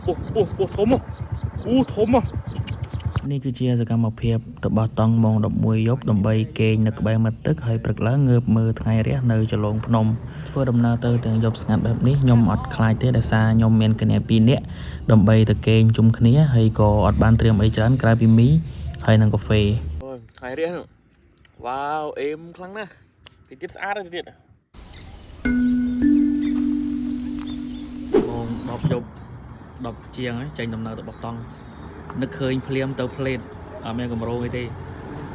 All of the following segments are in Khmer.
អូធំអូធំនេះគឺជាសកម្មភាពរបស់តង់ម៉ោង11យប់ដើម្បីគេងនៅក្បែរមាត់ទឹកហើយព្រឹកឡើងងើបមើលថ្ងៃរះនៅចលងភ្នំធ្វើដំណើរទៅទាំងយប់ស្ងាត់បែបនេះខ្ញុំអត់ខ្លាចទេដោយសារខ្ញុំមានគ្នា2នាក់ដើម្បីទៅគេងជុំគ្នាហើយក៏អត់បានត្រៀមអីច្រើនក្រៅពីមីហើយនិងកាហ្វេអូយថ្ងៃរះវ៉ាវអេមខ្លាំងណាស់ទៀតស្អាតទៅទៀតម៉ោង10យប់10ជាងហើយចេញដំណើរទៅបោះតង់នឹកឃើញភ្លាមទៅផ្លេតអត់មានកម្រងអីទេ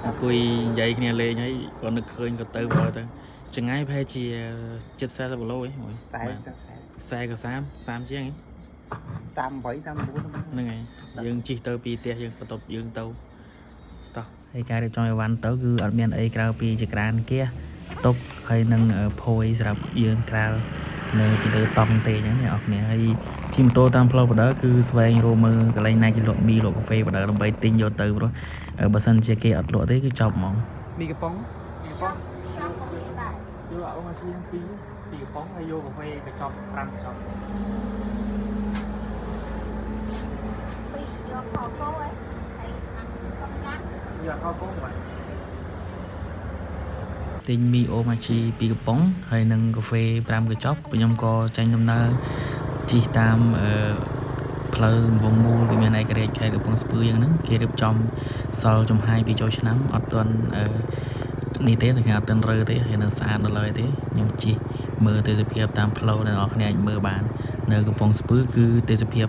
អង្គុយនិយាយគ្នាលេងហើយក៏នឹកឃើញក៏ទៅបើទៅចង្ងាយប្រហែលជា40 គីឡូហ្នឹង40ក៏30ជាង38 39ហ្នឹងហើយយើងជិះទៅពីផ្ទះយើងបន្ទប់យើងទៅតោះហើយការរៀបចំអីវ៉ាន់ទៅគឺអត់មានអីក្រៅពីចក្រានគះតុកហើយនឹងភួយសម្រាប់យើងក្រាលនៅពីលើតង់ទេអញ្ចឹងអ្នកនរគ្នាហើយជិះម៉ូតូតាមផ្លូវបដើគឺស្វែងរកមើលកន្លែងណាគេលក់មីលក់កាហ្វេបដើដើម្បីទិញយកទៅព្រោះបើសិនជាគេអត់លក់ទេគឺចប់ហ្មងមីកំប៉ុងយកអត់មកជិះ2កំប៉ុងហើយយកកាហ្វេកញ្ចប់5កញ្ចប់យកខោគោហើយកំយ៉ាំយកខោគោមកទិញមីអូម៉ាជី2កំប៉ុងហើយនិងកាហ្វេ5កញ្ចប់ខ្ញុំក៏ចាញ់ដំណើរជិះតាមផ្លូវវងមូលវាមានឯករាជ្យខេត្តកំពង់ស្ពឺយ៉ាងហ្នឹងគេរៀបចំសល់ចំហាយពីចូលឆ្នាំអត់ទាន់នេះទេតែគេអត់ទាន់រើទេហើយនៅស្អាតនៅឡើយទេខ្ញុំជិះមើលទេសភាពតាមផ្លូវដែលអ្នកនរគ្នាអាចមើលបាននៅកំពង់ស្ពឺគឺទេសភាព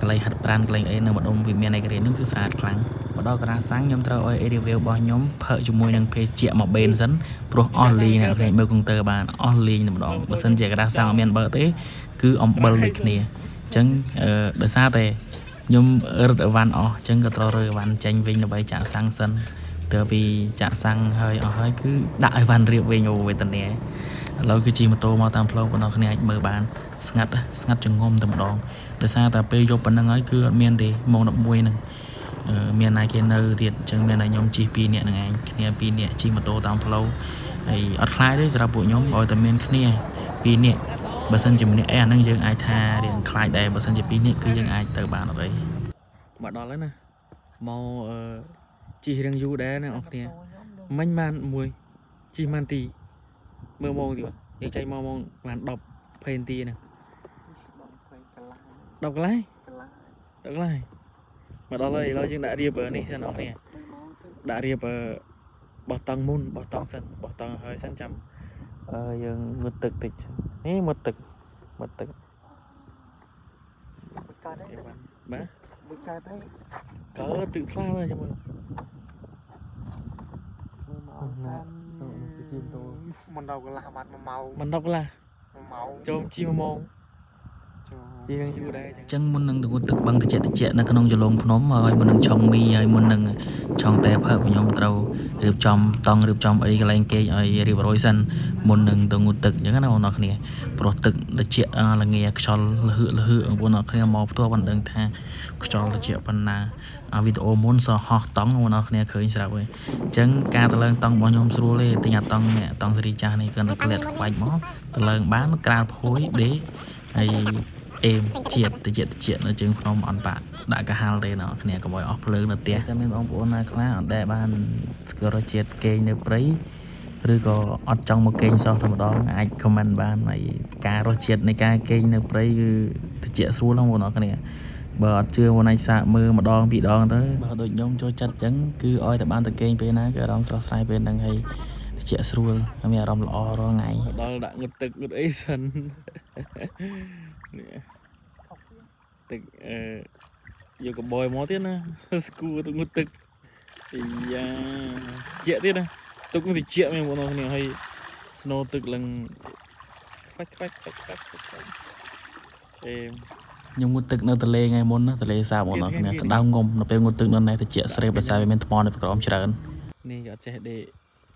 កន្លែងហាត់ប្រាណកន្លែងអីនៅម្ដុំវាមានឯករាជ្យហ្នឹងគឺស្អាតខ្លាំងមកដល់កណ្ដាលសាំងខ្ញុំត្រូវឲ្យ review របស់ខ្ញុំផឹកជាមួយនឹងភេសជ្ជៈមកបេនសិនព្រោះអស់លីងអ្នកភ្នែកមើលកុងទ័របានអស់លីងតែម្ដងបើសិនជាកណ្ដាលសាំងអត់មានបើកទេគឺអំបិលដូចគ្នាអញ្ចឹងដោយសារតែខ្ញុំរឹតអីវ៉ាន់អស់អញ្ចឹងក៏ត្រូវរើអីវ៉ាន់ចេញវិញដើម្បីចាក់សាំងសិនទៅពីចាក់សាំងហើយអស់ហើយគឺដាក់អីវ៉ាន់រៀបវិញអូវេទនាឥឡូវគឺជិះម៉ូតូមកតាមផ្លូវបងប្អូនគ្នាអាចមើលបានស្ងាត់ចងំតែម្ដងដោយសារតែពេលយប់ប៉ុណ្្នឹងហើយគឺអត់មានទេម៉ោង11ហ្នឹងមានណាគេនៅទៀតអញ្ចឹងមានតែខ្ញុំជិះ2នាក់ហ្នឹងឯងគ្នា2នាក់ជិះម៉ូតូតាមផ្លូវហើយអត់ខ្លាចទេសម្រាប់ពួកខ្ញុំឲ្យតែមានគ្នា2នាក់បើសិនជាម្នាក់អាហ្នឹងយើងអាចថារៀងខ្លាចដែរបើសិនជា2នាក់គឺយើងអាចទៅបានអត់អីមកដល់ហើយណាមកជិះរៀងយូរដែរណាអស់គ្នាមិញបានមួយជិះបានទីមើលម៉ោងទីយើងចេញមកម៉ោងបាន10 20 នាទីហ្នឹង10កន្លះមកដល់ហើយឥឡូវយើងដាក់រៀបនេះសិនអស់គ្នាដាក់រៀបបោះតង់មុនបោះតង់សិនបោះតង់ហើយសិនចាំយើងងូតទឹកតិចនេះមកទឹកកើតទេបាទមួយកើតទេកើតទឹកខ្លាំងណាស់ចាំមើលអត់សានទៅជិះម៉ូតូមិនដល់កន្លះបាត់1ម៉ោងមិនដល់កន្លះ1ម៉ោងចូលជិះ1ម៉ោងជាងយូរដែរអញ្ចឹងមុននឹងទៅទឹកបឹងត្រជាក់នៅក្នុងចលងភ្នំហើយមុននឹងឆុងមីហើយមុននឹងឆុងតែផើខ្ញុំត្រូវរៀបចំតង់រៀបចំអីកន្លែងគេឲ្យរៀបរយសិនមុននឹងទៅងូតទឹកអញ្ចឹងណាបងប្អូនគ្នាព្រោះទឹកត្រជាក់ល្ងាខ្យល់លហឺបងប្អូនគ្នាមកផ្ទាល់មិនដឹងថាខ្យល់ត្រជាក់ប៉ុណ្ណាវីដេអូមុនសហោះតង់បងប្អូនគ្នាឃើញស្រាប់ហើយអញ្ចឹងការទៅឡើងតង់របស់ខ្ញុំស្រួលទេទិញអាតង់សេរីចាស់នេះគាត់ទៅក្លែតខ្វាច់មកទៅឡើងបានក្រាលភួយដេកហើយអេមជាតិតិចនៅជើងភ្នំអត់បាក់ដាក់កាហាល់ទេអ្នកគ្នាកុំឲ្យអស់ភ្លើងនៅផ្ទះតែមានបងប្អូនណាខ្លះអត់ដែលបានស្គាល់រសជាតិគេងនៅព្រៃឬក៏អត់ចង់មកគេងសោះតែម្ដងអាច comment បានហើយការរសជាតិនៃការគេងនៅព្រៃគឺតិចស្រួលហ្នឹងបងប្អូនគ្នាបើអត់ជឿបងឯងសាកមើលម្ដងពីរដងទៅបើដូចខ្ញុំចូលចិត្តអញ្ចឹងគឺឲ្យតែបានទៅគេងពេលណាគឺអារម្មណ៍ស្រស់ស្រាយពេលហ្នឹងហើយជាស្រួលហើយមានអារម្មណ៍ល្អរាល់ថ្ងៃដល់ដាក់ងឹតទឹកងឹតអីសិននេះទឹកយកកបយមកទៀតណាស្គួរទៅងឹតទឹកយ៉ាជាទៀតណាទឹកនឹងត្រជាក់មែនបងប្អូនគ្នាហើយស្នូទឹកឡើងខ្វាច់អេខ្ញុំងូតទឹកនៅទន្លេថ្ងៃមុនណាទន្លេសាបបងប្អូនគ្នាក្តៅងំនៅពេលងូតទឹកនៅនេះត្រជាក់ស្រេបដោយសារវាមានថ្មនៅក្រោមច្រើននេះគេអត់ចេះដេក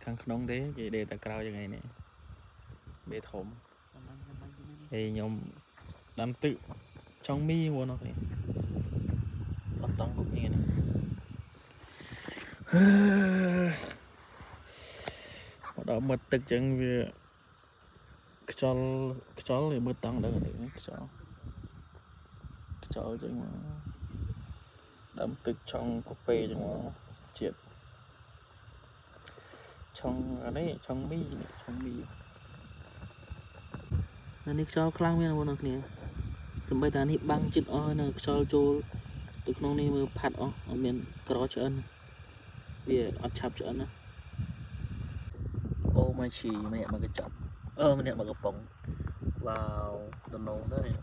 ខាងក្នុងទេគេដេកតែក្រៅយ៉ាងនេះបេធំហើយខ្ញុំដាំទឹកចង់មីបងប្អូនគ្នាអត់តង់គុកនេះមកដល់មើលទឹកចឹងវាខ្យល់វាមើលតង់ដល់ខ្យល់ cho chứ mà đâm tức trong cà phê chứ mà triệt trong ở đấy trong miอันนี้choคลั่งไม่เอาบนนักเนี่ยสมัยตอนนี้บังจิตอ้อยนะcho choตึกน้องนี่มือผัดอ๋อเมียนกรอเชิญเวียอัดชับเชิญนะโอ้มาฉี่มันเนี่ยมันกระจับมันเนี่ยมันกระป๋องว้าวตนงđóเนี่ย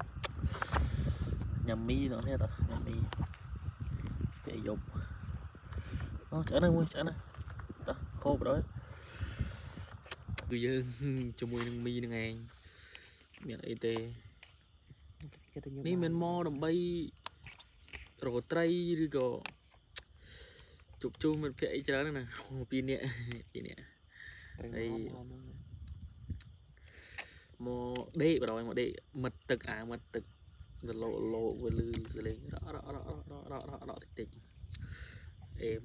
ยำมีเนาะเนี่ยต่อยำมีเดี๋ยวยบเชิญนะมึงเชิญนะต่อโคบrồiคือយើងជាមួយនឹងមីនឹងឯងមានអីទេនេះមិនមកដើម្បីរកត្រីឬក៏ជប់ជុំមិត្តភក្តិអីច្រើនណាពីរនាក់ហើយមកដេកបណ្ដោយមកដេកមិត្តទឹកមិត្តទឹកលោវាលឺសលេងរកតិចអេម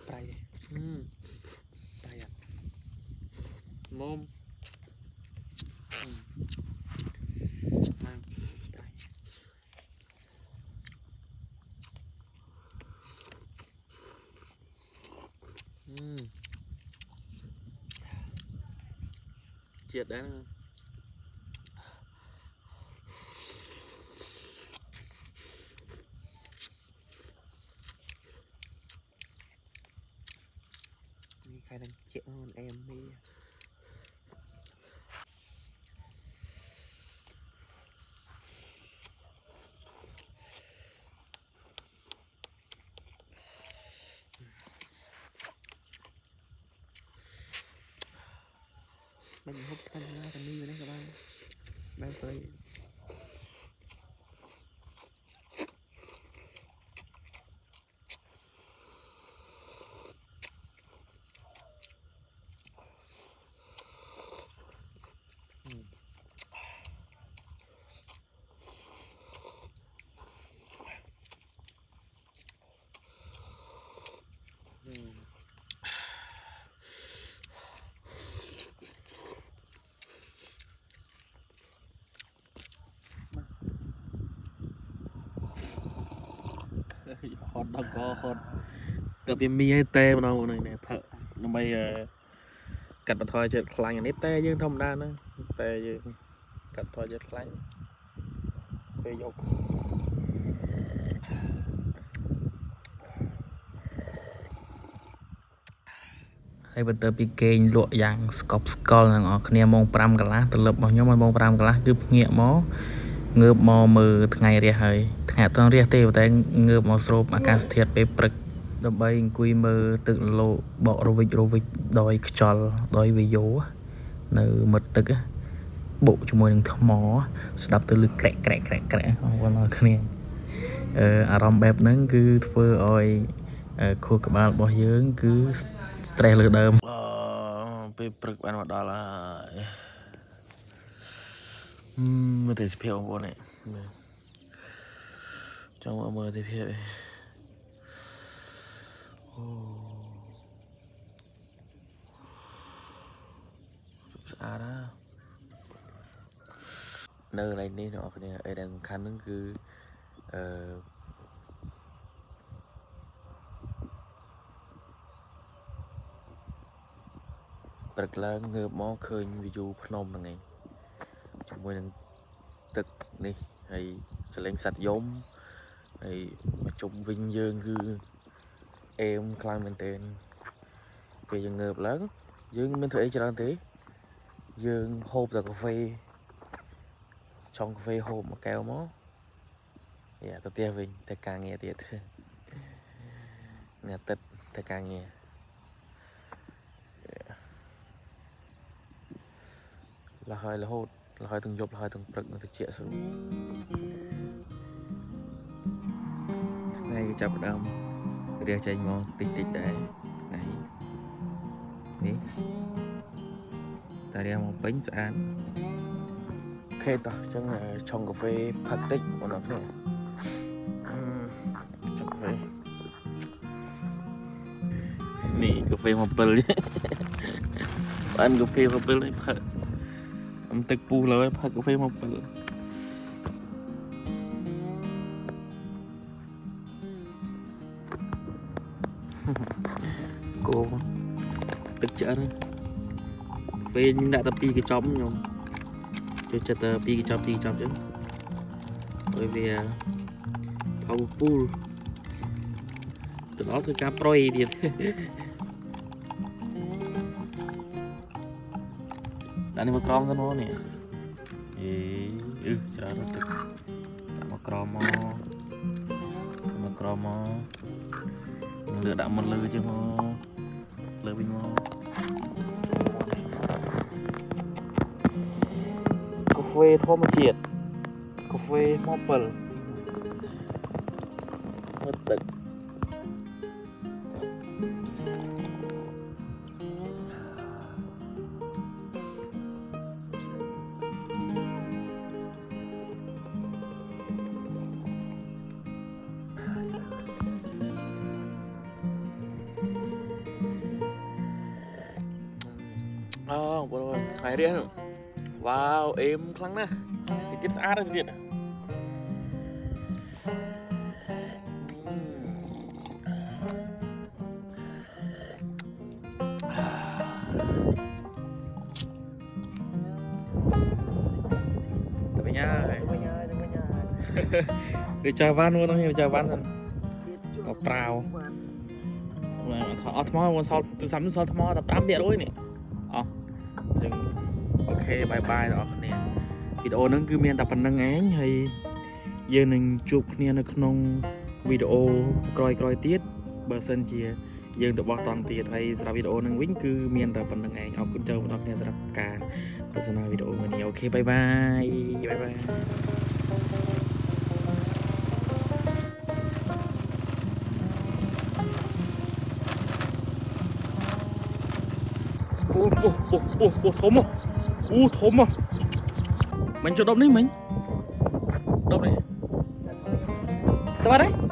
ប្រៃប្រៃមុំជាតិដែរណាมีใครđang chẹo hơn em đi mình hút thanh ra thành đi rồi đấy các bạn đang tới hot dog có hot tập viên mi hay tê mà đâu này nè thợ nó bây cắt bật thôi chết lạnh anh ấy tê nhưng thông đa nữa tê chứ cắt thôi chết lạnh về dục hay bật tập bị kênh lụa dạng scop skull là ngõ kia mông pram cả lá từ lập bao nhiêu mông pram cả lá cứ nhẹ mó ngợp mò mờ ngày rìa hơi ngày toàn rìa tê tại ngợp mò sốp mà can thiệt về bực đâm bay quy mờ tự lộ bỏ rovik đòi chol đòi về dố nơi mật tức á bộ cho môi đừng thầm mò đập từ lực kẹt qua nó kia arom bẹp nắng cứ phơi oi khu các bạn bỏ dưỡng cứ stress lực đơm về bực bạn đó là mà thể phiêu vô này trong mơ thì phiêu đó nơi này đi nọ cái này đang khăn nó cứ bật lên ngơ mó khơi video phnom này trong môi đangទឹកនេះហើយសលេងសัตว์យំហើយមកជុំវិញយើងគឺអេមខ្លាំងមែនទែនពេលយើងងើបឡើងយើងមានធ្វើអីច្រើនទេយើងហូបតែកាហ្វេឆុងកាហ្វេហូបមួយកែវមកយ៉ាទៅផ្ទះវិញទៅការងារទៀតថ្ងៃអាទិត្យទៅការងាររហូតទាំងយប់រហូតទាំងព្រឹកនៅតិចស្រួលថ្ងៃគេចាប់ដើមរះចេញមកតិចដែរថ្ងៃនេះតែរះមកពេញស្អាតខេតោះអញ្ចឹងឆុងកាហ្វេផឹកតិចបងប្អូនឆុងកាហ្វេនេះកាហ្វេមកពិលបានកាហ្វេមកពិលនេះផឹកទឹកពុះលើផឹកកាហ្វេមកពិល cô tức chợ đó về những đại tập pi cái chóm nhom cho chặt pi cái chóm chứ bởi vì powerful từ đó tôi cá proi đi đã đi một crom thôi nó nè chả rất tức đã một crom lựa đã một lư chứ mà lư bên mò cà phê thô mà chiết cà phê maple mấtตึกบนหายเรียนว้าวเอ็มครั้งนะติดกินสะอาดเลยทีเดียวแต่ไม่ง่ายเดี๋ยวจ่ายวันนู้นต้องจ่ายวันนั่นกับเปล่าเอาทมอวันสอบตัวสามตัวสอบทมอตัดตามเดียร์ด้วยนี่อ๋อโอเคบายบายต่อเนี่ยวิดีโอนั้นคือเมียนแต่ปันนังเองให้ยืนหนึ่งจุกเนี่ยในขนมวิดีโอกรอยตีดเบอร์เซนเชียยืนตัวบอกตอนตีดให้สำหรับวิดีโอนั้นวิ่งคือเมียนแต่ปันนังเองเอาคุณเจ้าตอนนี้สำหรับการโฆษณาวิดีโอวันนี้โอเคบายบายโอ้ถมอ่ะถมอ่ะมันจะดมนี่มั้ยดมนี่สวัสดี